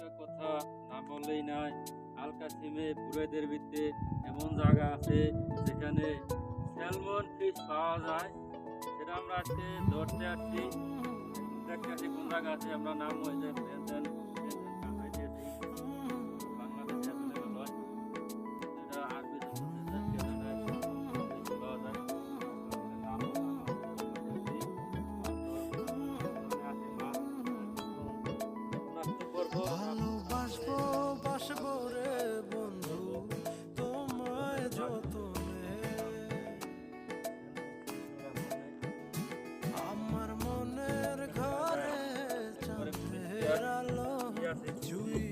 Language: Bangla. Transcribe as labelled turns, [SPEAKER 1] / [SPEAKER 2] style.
[SPEAKER 1] একটা কথা না বললেই নয়। আল-কাসিমে বুরাইদের ভিতরে এমন জায়গা আছে যেখানে স্যালমন ফিশ পাওয়া যায়। সেটা আমরা আজকে ধরতে আসছি। দেখতে আসছি কোন জায়গা আছে, আমরা নাম হয়েছে বাংলাদেশে অ্যাভেলেবল হয়। এটা আরবিতে বলতেছে ক্যানাডায় ফিশ পাওয়া যায়। নাম
[SPEAKER 2] ভালোবাসবো বাসবো রে বন্ধু তোমায় যতনে, আমার মনের ঘরে চাঁদের আলো জুই